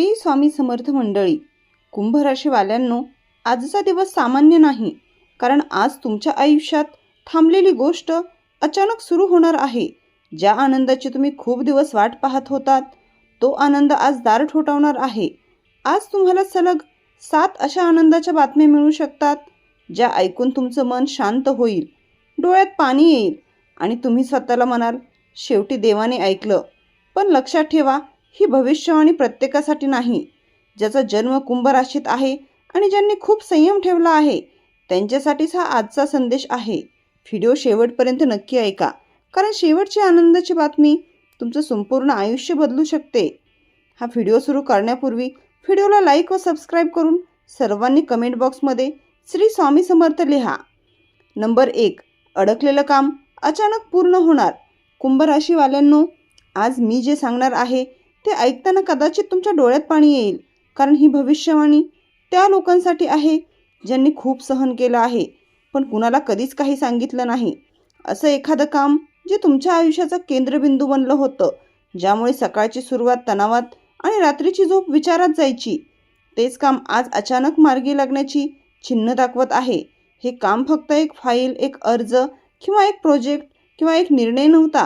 श्री स्वामी समर्थ मंडळी, कुंभ राशीवाल्यांनो, आजचा दिवस सामान्य नाही. कारण आज तुमच्या आयुष्यात थांबलेली गोष्ट अचानक सुरू होणार आहे. ज्या आनंदाची तुम्ही खूप दिवस वाट पाहत होतात, तो आनंद आज दार ठोठावणार आहे. आज तुम्हाला सलग 7 अशा आनंदाच्या बातम्या मिळू शकतात, ज्या ऐकून तुमचं मन शांत होईल, डोळ्यात पाणी येईल आणि तुम्ही स्वतःला म्हणाल, शेवटी देवाने ऐकलं. पण लक्षात ठेवा, ही भविष्यवाणी प्रत्येकासाठी नाही. ज्याचा जन्म कुंभ राशीत आहे आणि ज्यांनी खूप संयम ठेवला आहे, त्यांच्यासाठीच हा आजचा संदेश आहे. व्हिडिओ शेवटपर्यंत नक्की ऐका, कारण शेवटची आनंदाची बातमी तुमचं संपूर्ण आयुष्य बदलू शकते. हा व्हिडिओ सुरू करण्यापूर्वी व्हिडिओला लाईक व सबस्क्राईब करून सर्वांनी कमेंट बॉक्समध्ये श्री स्वामी समर्थ लिहा. नंबर 1, अडकलेलं काम अचानक पूर्ण होणार. कुंभ राशीवाल्यांनो, आज मी जे सांगणार आहे ते ऐकताना कदाचित तुमच्या डोळ्यात पाणी येईल. कारण ही भविष्यवाणी त्या लोकांसाठी आहे ज्यांनी खूप सहन केलं आहे, पण कुणाला कधीच काही सांगितलं नाही. असं एखादं काम जे तुमच्या आयुष्याचा केंद्रबिंदू बनलं होतं, ज्यामुळे सकाळची सुरुवात तणावात आणि रात्रीची झोप विचारात जायची, तेच काम आज अचानक मार्गी लागण्याची चिन्ह दाखवत आहे. हे काम फक्त एक फाईल, एक अर्ज किंवा एक प्रोजेक्ट किंवा एक निर्णय नव्हता,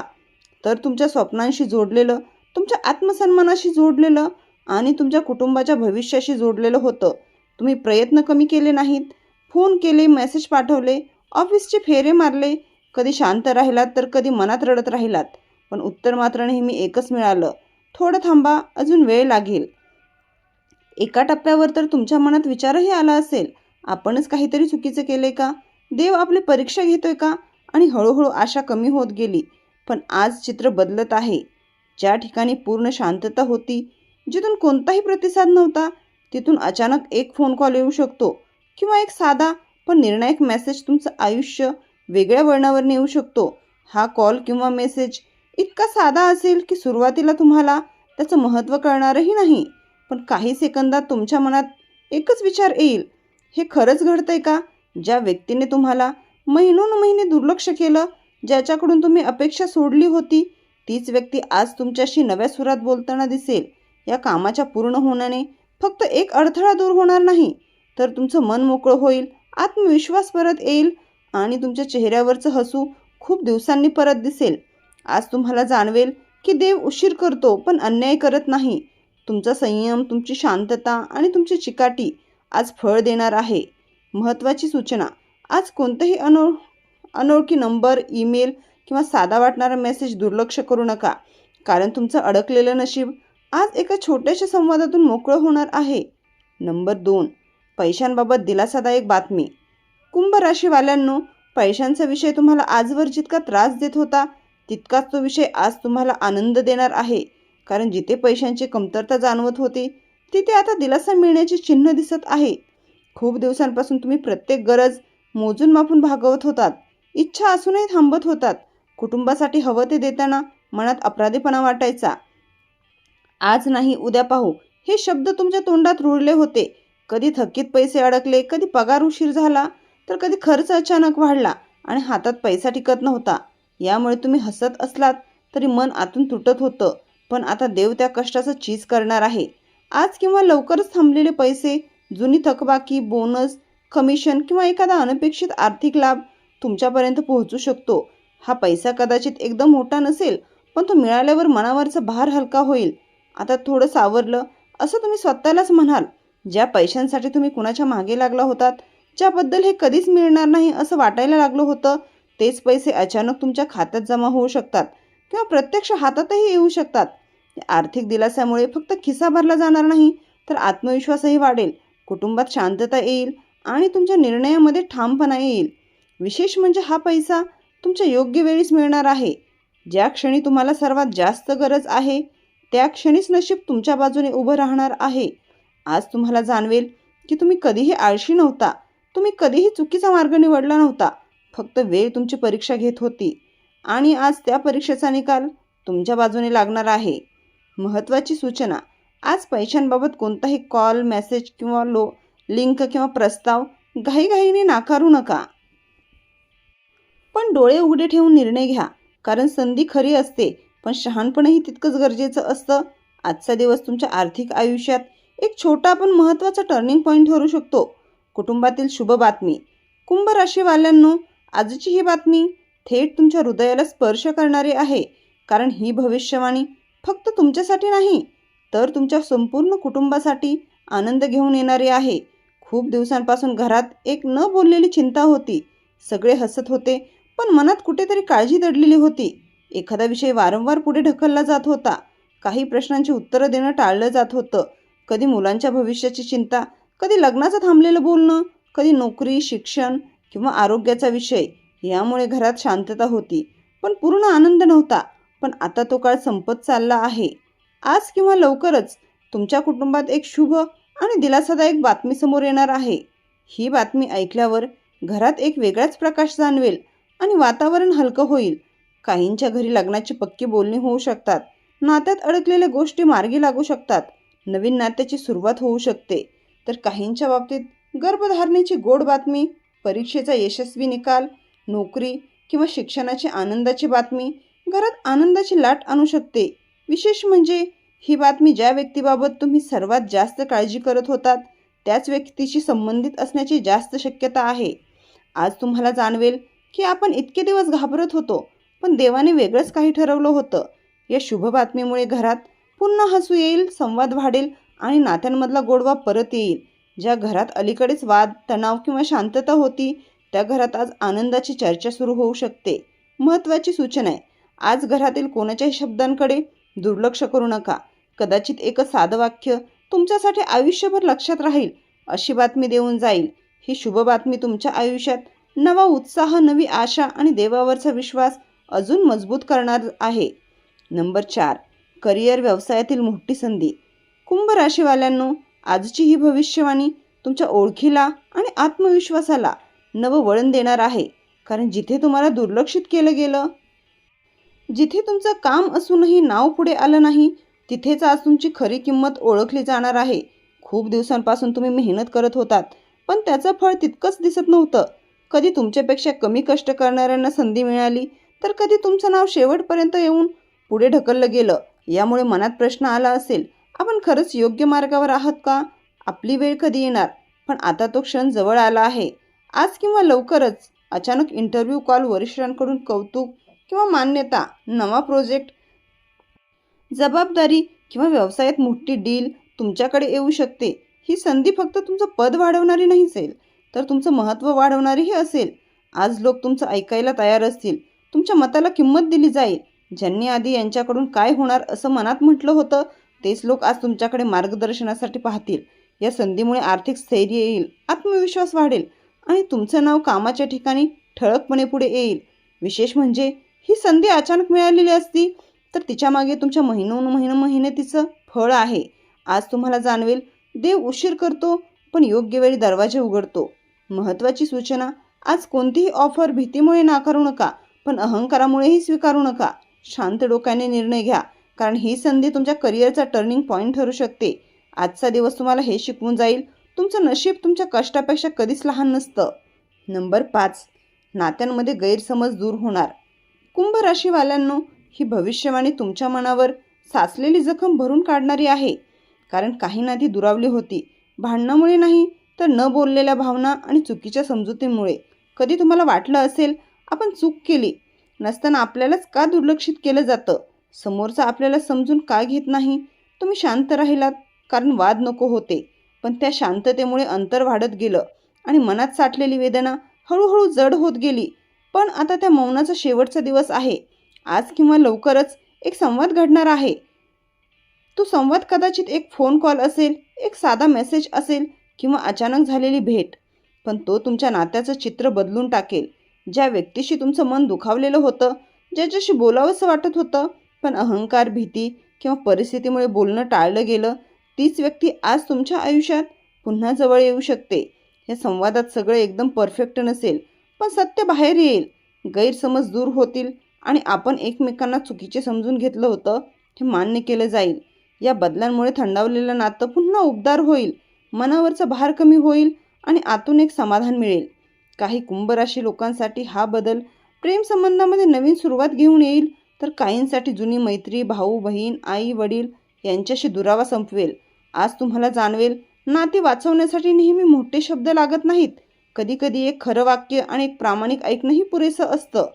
तर तुमच्या स्वप्नांशी जोडलेलं, तुमच्या आत्मसन्मानाशी जोडलेलं आणि तुमच्या कुटुंबाच्या भविष्याशी जोडलेलं होतं. तुम्ही प्रयत्न कमी केले नाहीत, फोन केले, मेसेज पाठवले, ऑफिसचे फेरे मारले, कधी शांत राहिलात तर कधी मनात रडत राहिलात, पण उत्तर मात्र नेहमी एकच मिळालं, थोडं थांबा, अजून वेळ लागेल. एका टप्प्यावर तर तुमच्या मनात विचारही आला असेल, आपणच काहीतरी चुकीचं केले का, देव आपली परीक्षा घेतोय का, आणि हळूहळू आशा कमी होत गेली. पण आज चित्र बदलत आहे. ज्या ठिकाणी पूर्ण शांतता होती, जिथून कोणताही प्रतिसाद नव्हता, तिथून अचानक एक फोन कॉल येऊ शकतो किंवा एक साधा पण निर्णायक मेसेज तुमचं आयुष्य वेगळ्या वळणावर नेऊ शकतो. हा कॉल किंवा मेसेज इतका साधा असेल की सुरुवातीला तुम्हाला त्याचं महत्त्व कळणारही नाही, पण काही सेकंदात तुमच्या मनात एकच विचार येईल, हे खरंच घडतंय का? ज्या व्यक्तीने तुम्हाला महिनोन्महिने दुर्लक्ष केलं, ज्याच्याकडून तुम्ही अपेक्षा सोडली होती, तीच व्यक्ती आज तुमच्याशी नव्या सुरात बोलताना दिसेल. या कामाच्या पूर्ण होण्याने फक्त एक अडथळा दूर होणार नाही, तर तुमचं मन मोकळं होईल, आत्मविश्वास परत येईल आणि तुमच्या चेहऱ्यावरचं हसू खूप दिवसांनी परत दिसेल. आज तुम्हाला जाणवेल की देव उशीर करतो पण अन्याय करत नाही. तुमचा संयम, तुमची शांतता आणि तुमची चिकाटी आज फळ देणार आहे. महत्त्वाची सूचना, आज कोणतेही अनोळखी नंबर, ईमेल किंवा साधा वाटणारा मेसेज दुर्लक्ष करू नका, कारण तुमचं अडकलेलं नशीब आज एका छोट्याशा संवादातून मोकळं होणार आहे. नंबर 2, पैशांबाबत दिलासादायक बातमी. कुंभ राशीवाल्यांनो, पैशांचा विषय तुम्हाला आजवर जितका त्रास देत होता, तितकाच तो विषय आज तुम्हाला आनंद देणार आहे. कारण जिथे पैशांची कमतरता जाणवत होती, तिथे आता दिलासा मिळण्याची चिन्ह दिसत आहे. खूप दिवसांपासून तुम्ही प्रत्येक गरज मोजून मापून भागवत होतात, इच्छा असूनही थांबत होतात. कुटुंबासाठी हवं ते देताना मनात अपराधीपणा वाटायचा. आज नाही उद्या पाहू, हे शब्द तुमच्या तोंडात रुळले होते. कधी थकीत पैसे अडकले, कधी पगार उशीर झाला, तर कधी खर्च अचानक वाढला आणि हातात पैसा टिकत नव्हता. यामुळे तुम्ही हसत असलात तरी मन आतून तुटत होतं. पण आता देव त्या कष्टाचं चीज करणार आहे. आज किंवा लवकरच थांबलेले पैसे, जुनी थकबाकी, बोनस, कमिशन किंवा एखादा अनपेक्षित आर्थिक लाभ तुमच्यापर्यंत पोहोचू शकतो. हा पैसा कदाचित एकदम मोठा नसेल, पण तो मिळाल्यावर मनावरचा भार हलका होईल. आता थोडं सावरलं असं तुम्ही स्वतःलाच म्हणाल. ज्या पैशांसाठी तुम्ही कुणाच्या मागे लागला होतात, ज्याबद्दल हे कधीच मिळणार नाही असं वाटायला लागलं होतं, तेच पैसे अचानक तुमच्या खात्यात जमा होऊ शकतात किंवा प्रत्यक्ष हातातही येऊ शकतात. आर्थिक दिलासामुळे फक्त खिसा भरला जाणार नाही, तर आत्मविश्वासही वाढेल, कुटुंबात शांतता येईल आणि तुमच्या निर्णयामध्ये ठामपणा येईल. विशेष म्हणजे हा पैसा तुमच्या योग्य वेळीच मिळणार आहे. ज्या क्षणी तुम्हाला सर्वात जास्त गरज आहे, त्या क्षणीच नशीब तुमच्या बाजूने उभं राहणार आहे. आज तुम्हाला जाणवेल की तुम्ही कधीही आळशी नव्हता, तुम्ही कधीही चुकीचा मार्ग निवडला नव्हता. फक्त वेळ तुमची परीक्षा घेत होती आणि आज त्या परीक्षेचा निकाल तुमच्या बाजूने लागणार आहे. महत्त्वाची सूचना, आज पैशांबाबत कोणताही कॉल, मेसेज किंवा लिंक किंवा प्रस्ताव घाईघाईने नाकारू नका. पण डोळे उघडे ठेवून निर्णय घ्या, कारण संधी खरी असते, पण शहाणपणही तितकंच गरजेचं असतं. आजचा दिवस तुमच्या आर्थिक आयुष्यात एक छोटा पण महत्त्वाचा टर्निंग पॉईंट ठरू शकतो. कुटुंबातील शुभ बातमी. कुंभ राशीवाल्यांनो, आजची ही बातमी थेट तुमच्या हृदयाला स्पर्श करणारी आहे. कारण ही भविष्यवाणी फक्त तुमच्यासाठी नाही, तर तुमच्या संपूर्ण कुटुंबासाठी आनंद घेऊन येणारी आहे. खूप दिवसांपासून घरात एक न बोललेली चिंता होती. सगळे हसत होते, पण मनात कुठेतरी काळजी दडलेली होती. एखादा विषय वारंवार पुढे ढकलला जात होता. काही प्रश्नांची उत्तरं देणं टाळलं जात होतं. कधी मुलांच्या भविष्याची चिंता, कधी लग्नाचं थांबलेलं बोलणं, कधी नोकरी, शिक्षण किंवा आरोग्याचा विषय. यामुळे घरात शांतता होती, पण पूर्ण आनंद नव्हता. पण आता तो काळ संपत चालला आहे. आज किंवा लवकरच तुमच्या कुटुंबात एक शुभ आणि दिलासादायक बातमी समोर येणार आहे. ही बातमी ऐकल्यावर घरात एक वेगळाच प्रकाश जाणवेल आणि वातावरण हलकं होईल. काहींच्या घरी लग्नाची पक्की बोलणी होऊ शकतात. नात्यात अडकलेल्या गोष्टी मार्गी लागू शकतात. नवीन नात्याची सुरुवात होऊ शकते. तर काहींच्या बाबतीत गर्भधारणेची गोड बातमी, परीक्षेचा यशस्वी निकाल, नोकरी किंवा शिक्षणाची आनंदाची बातमी घरात आनंदाची लाट आणू शकते. विशेष म्हणजे ही बातमी ज्या व्यक्तीबाबत तुम्ही सर्वात जास्त काळजी करत होतात त्याच व्यक्तीशी संबंधित असण्याची जास्त शक्यता आहे. आज तुम्हाला जाणवेल की आपण इतके दिवस घाबरत होतो, पण देवाने वेगळंच काही ठरवलं होतं. या शुभ बातमीमुळे घरात पुन्हा हसू येईल, संवाद वाढेल आणि नात्यांमधला गोडवा परत येईल. ज्या घरात अलीकडेच वाद, तणाव किंवा शांतता होती, त्या घरात आज आनंदाची चर्चा सुरू होऊ शकते. महत्त्वाची सूचना आहे, आज घरातील कोणाच्याही शब्दांकडे दुर्लक्ष करू नका. कदाचित एक साधं वाक्य तुमच्यासाठी आयुष्यभर लक्षात राहील अशी बातमी देऊन जाईल. ही शुभ बातमी तुमच्या आयुष्यात नवा उत्साह, नवी आशा आणि देवावरचा विश्वास अजून मजबूत करणार आहे. नंबर 4. करिअर, व्यवसायातील मोठी संधी. कुंभ राशीवाल्यांनो, आजची ही भविष्यवाणी तुमच्या ओळखीला आणि आत्मविश्वासाला नवं वळण देणार आहे. कारण जिथे तुम्हाला दुर्लक्षित केलं गेलं, जिथे तुमचं काम असूनही नाव पुढे आलं नाही, तिथेच आज तुमची खरी किंमत ओळखली जाणार आहे. खूप दिवसांपासून तुम्ही मेहनत करत होतात, पण त्याचं फळ तितकंच दिसत नव्हतं. कधी तुमच्यापेक्षा कमी कष्ट करणाऱ्यांना संधी मिळाली, तर कधी तुमचं नाव शेवटपर्यंत येऊन पुढे ढकललं गेलं. यामुळे मनात प्रश्न आला असेल, आपण खरंच योग्य मार्गावर आहात का? आपली वेळ कधी येणार? पण आता तो क्षण जवळ आला आहे. आज किंवा लवकरच अचानक इंटरव्ह्यू कॉल, वरिष्ठांकडून कौतुक किंवा मान्यता, नवा प्रोजेक्ट, जबाबदारी किंवा व्यवसायात मोठी डील तुमच्याकडे येऊ शकते. ही संधी फक्त तुमचं पद वाढवणारी नाही असेल, तर तुमचं महत्त्व वाढवणारीही असेल. आज लोक तुमचं ऐकायला तयार असतील. तुमच्या मताला किंमत दिली जाईल. ज्यांनी आधी यांच्याकडून काय होणार असं मनात म्हटलं होतं, तेच लोक आज तुमच्याकडे मार्गदर्शनासाठी पाहतील. या संधीमुळे आर्थिक स्थैर्य येईल, आत्मविश्वास वाढेल आणि तुमचं नाव कामाच्या ठिकाणी ठळकपणे पुढे येईल. विशेष म्हणजे ही संधी अचानक मिळालेली असती, तर तिच्यामागे तुमच्या मेहनतीचं फळ आहे. आज तुम्हाला जाणवेल, देव उशीर करतो, पण योग्य वेळी दरवाजे उघडतो. महत्त्वाची सूचना, आज कोणतीही ऑफर भीतीमुळे नाकारू नका, पण अहंकारामुळेही स्वीकारू नका. शांत डोक्याने निर्णय घ्या, कारण ही संधी तुमच्या करिअरचा टर्निंग पॉईंट ठरू शकते. आजचा दिवस तुम्हाला हे शिकवून जाईल, तुमचं नशीब तुमच्या कष्टापेक्षा कधीच लहान नसतं. नंबर 5. नात्यांमध्ये गैरसमज दूर होणार. कुंभ राशीवाल्यांनो, ही भविष्यवाणी तुमच्या मनावर साचलेली जखम भरून काढणारी आहे. कारण काही नाती दुरावली होती, भांडणामुळे नाही, तर न बोललेल्या भावना आणि चुकीच्या समजुतीमुळे. कधी तुम्हाला वाटलं असेल, आपण चूक केली नसताना आपल्यालाच का दुर्लक्षित केलं जातं? समोरचा आपल्याला समजून का घेत नाही? तुम्ही शांत राहिलात कारण वाद नको होते, पण त्या शांततेमुळे अंतर वाढत गेलं आणि मनात साठलेली वेदना हळूहळू जड होत गेली. पण आता त्या मौनाचा शेवटचा दिवस आहे. आज किंवा लवकरच एक संवाद घडणार आहे. तो संवाद कदाचित एक फोन कॉल असेल, एक साधा मेसेज असेल किंवा अचानक झालेली भेट, पण तो तुमच्या नात्याचं चित्र बदलून टाकेल. ज्या व्यक्तीशी तुमचं मन दुखावलेलं होतं, ज्याच्याशी बोलावंसं वाटत होतं, पण अहंकार, भीती किंवा परिस्थितीमुळे बोलणं टाळलं गेलं, तीच व्यक्ती आज तुमच्या आयुष्यात पुन्हा जवळ येऊ शकते. या संवादात सगळं एकदम परफेक्ट नसेल, पण सत्य बाहेर येईल, गैरसमज दूर होतील आणि आपण एकमेकांना चुकीचे समजून घेतलं होतं हे मान्य केलं जाईल. या बदलांमुळे थंडावलेलं नातं पुन्हा उबदार होईल, मनावरचा भार कमी होईल आणि आतून एक समाधान मिळेल. काही कुंभ राशी लोकांसाठी हा बदल प्रेम संबंधामध्ये नवीन सुरुवात घेऊन येईल, तर काहींसाठी जुनी मैत्री, भाऊ बहीण, आई वडील यांच्याशी दुरावा संपवेल. आज तुम्हाला जाणवेल, नाती वाचवण्यासाठी नेहमी मोठे शब्द लागत नाहीत. कधीकधी एक खरं वाक्य आणि एक प्रामाणिक ऐकणंही पुरेसं असतं.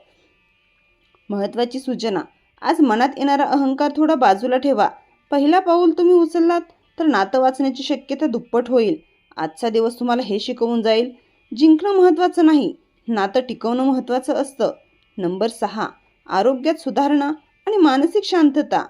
महत्त्वाची सूचना, आज मनात येणारा अहंकार थोडा बाजूला ठेवा. पहिला पाऊल तुम्ही उचललात तर नातं वाचण्याची शक्यता दुप्पट होईल. आजचा दिवस तुम्हाला हे शिकवून जाईल, जिंकणं महत्त्वाचं नाही, नातं टिकवणं महत्त्वाचं असतं. नंबर 6, आरोग्यात सुधारणा आणि मानसिक शांतता.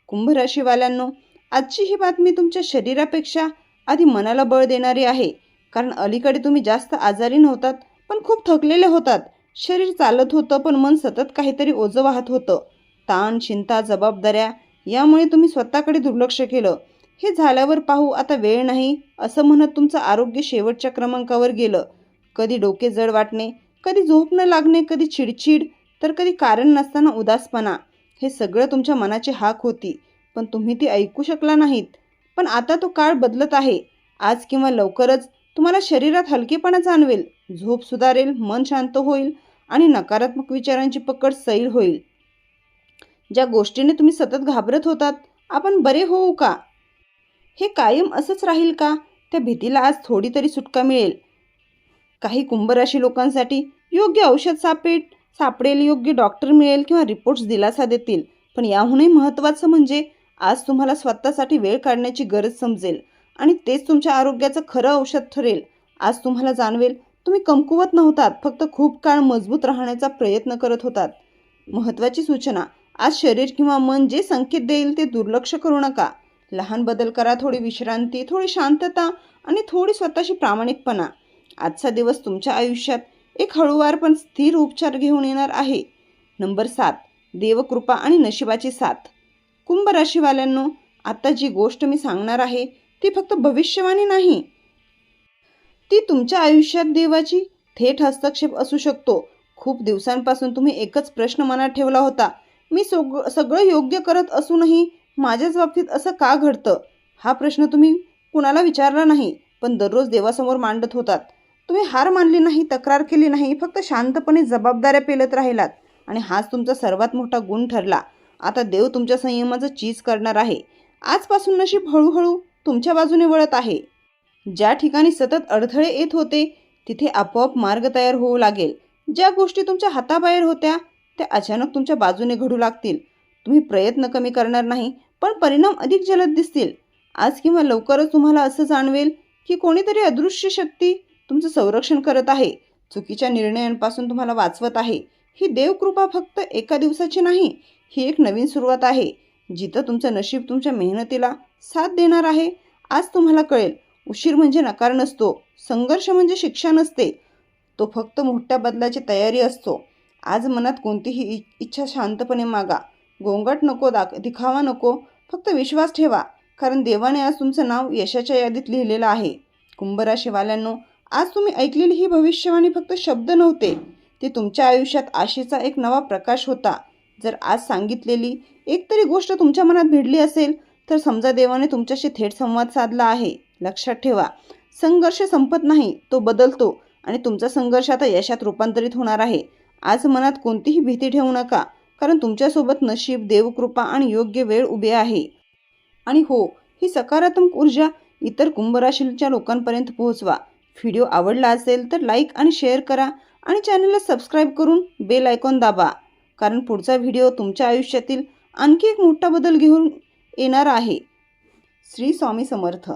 कुंभ राशीवाल्यांनो, आजची ही बातमी तुमच्या शरीरापेक्षा आधी मनाला बळ देणारी आहे. कारण अलीकडे तुम्ही जास्त आजारी नव्हतात, पण खूप थकलेले होतात. शरीर चालत होतं, पण मन सतत काहीतरी ओझं वाहत होतं. ताण, चिंता, जबाबदाऱ्या यामुळे तुम्ही स्वतःकडे दुर्लक्ष केलं. हे झाल्यावर पाहू, आता वेळ नाही असं म्हणत तुमचं आरोग्य शेवटच्या क्रमांकावर गेलं. कधी डोके जड वाटणे, कधी झोप न लागणे, कधी चिडचिड, तर कधी कारण नसताना उदासपणा. हे सगळं तुमच्या मनाची हाक होती, पण तुम्ही ती ऐकू शकला नाहीत. पण आता तो काळ बदलत आहे. आज किंवा लवकरच तुम्हाला शरीरात हलकेपणा जाणवेल, झोप सुधारेल, मन शांत होईल आणि नकारात्मक विचारांची पकड सैल होईल. ज्या गोष्टीने तुम्ही सतत घाबरत होतात, आपण बरे होऊ का, हे कायम असंच राहील का, त्या भीतीला आज थोडी तरी सुटका मिळेल. काही कुंभराशी लोकांसाठी योग्य औषध सापडेल, योग्य डॉक्टर मिळेल किंवा रिपोर्ट्स दिलासा देतील. पण याहूनही महत्त्वाचं म्हणजे आज तुम्हाला स्वतःसाठी वेळ काढण्याची गरज समजेल आणि तेच तुमच्या आरोग्याचं खरं औषध ठरेल. आज तुम्हाला जाणवेल, तुम्ही कमकुवत नव्हतात, फक्त खूप काळ मजबूत राहण्याचा प्रयत्न करत होतात. महत्त्वाची सूचना, आज शरीर किंवा मन जे संकेत देईल ते दुर्लक्ष करू नका. लहान बदल करा, थोडी विश्रांती, थोडी शांतता आणि थोडी स्वतःशी प्रामाणिकपणा. आजचा दिवस तुमच्या आयुष्यात एक हळूवार पण स्थिर उपचार घेऊन येणार आहे. नंबर 7, देवकृपा आणि नशिबाची साथ. कुंभ राशीवाल्यांनो, आता जी गोष्ट मी सांगणार आहे ती फक्त भविष्यवाणी नाही, ती तुमच्या आयुष्यात देवाची थेट हस्तक्षेप असू शकतो. खूप दिवसांपासून तुम्ही एकच प्रश्न मनात ठेवला होता, मी सगळं योग्य करत असूनही माझ्याच बाबतीत असं का घडतं. हा प्रश्न तुम्ही कुणाला विचारला नाही, पण दररोज देवासमोर मांडत होतात. तुम्ही हार मानली नाही, तक्रार केली नाही, फक्त शांतपणे जबाबदाऱ्या पेलत राहिलात आणि हाच तुमचा सर्वात मोठा गुण ठरला. आता देव तुमच्या संयमाचं चीज करणार आहे. आजपासून नशीब हळूहळू तुमच्या बाजूने वळत आहे. ज्या ठिकाणी सतत अडथळे येत होते तिथे आपोआप मार्ग तयार होऊ लागेल. ज्या गोष्टी तुमच्या हाताबाहेर होत्या त्या अचानक तुमच्या बाजूने घडू लागतील. तुम्ही प्रयत्न कमी करणार नाही, पण परिणाम अधिक जलद दिसतील. आज किंवा लवकरच तुम्हाला असं जाणवेल की कोणीतरी अदृश्य शक्ती तुमचं संरक्षण करत आहे, चुकीच्या निर्णयांपासून तुम्हाला वाचवत आहे. ही देवकृपा फक्त एका दिवसाची नाही, ही एक नवीन सुरुवात आहे, जिथं तुमचं नशीब तुमच्या मेहनतीला साथ देणार आहे. आज तुम्हाला कळेल, उशीर म्हणजे नकार नसतो, संघर्ष म्हणजे शिक्षा नसते, तो फक्त मोठ्या बदलाची तयारी असतो. आज मनात कोणतीही इच्छा शांतपणे मागा, गोंगाट नको, दिखावा नको, फक्त विश्वास ठेवा, कारण देवाने आज तुमचं नाव यशाच्या यादीत लिहिलेलं आहे. कुंभ राशीवाल्यांनो, आज तुम्ही ऐकलेली ही भविष्यवाणी फक्त शब्द नव्हते, ते तुमच्या आयुष्यात आशेचा एक नवा प्रकाश होता. जर आज सांगितलेली एक तरी गोष्ट तुमच्या मनात भिडली असेल तर समजा देवाने तुमच्याशी थेट संवाद साधला आहे. लक्षात ठेवा, संघर्ष संपत नाही, तो बदलतो आणि तुमचा संघर्ष आता यशात रूपांतरित होणार आहे. आज मनात कोणतीही भीती ठेवू नका, कारण तुमच्यासोबत नशीब, देवकृपा आणि योग्य वेळ उभे आहे. आणि हो, ही सकारात्मक ऊर्जा इतर कुंभ राशीच्या लोकांपर्यंत पोहोचवा. व्हिडिओ आवडला असेल तर लाईक आणि शेअर करा आणि चॅनलला सबस्क्राईब करून बेल आयकॉन दाबा, कारण पुढचा व्हिडिओ तुमच्या आयुष्यातील आणखी एक मोठा बदल घेऊन येणार आहे. श्री स्वामी समर्थ.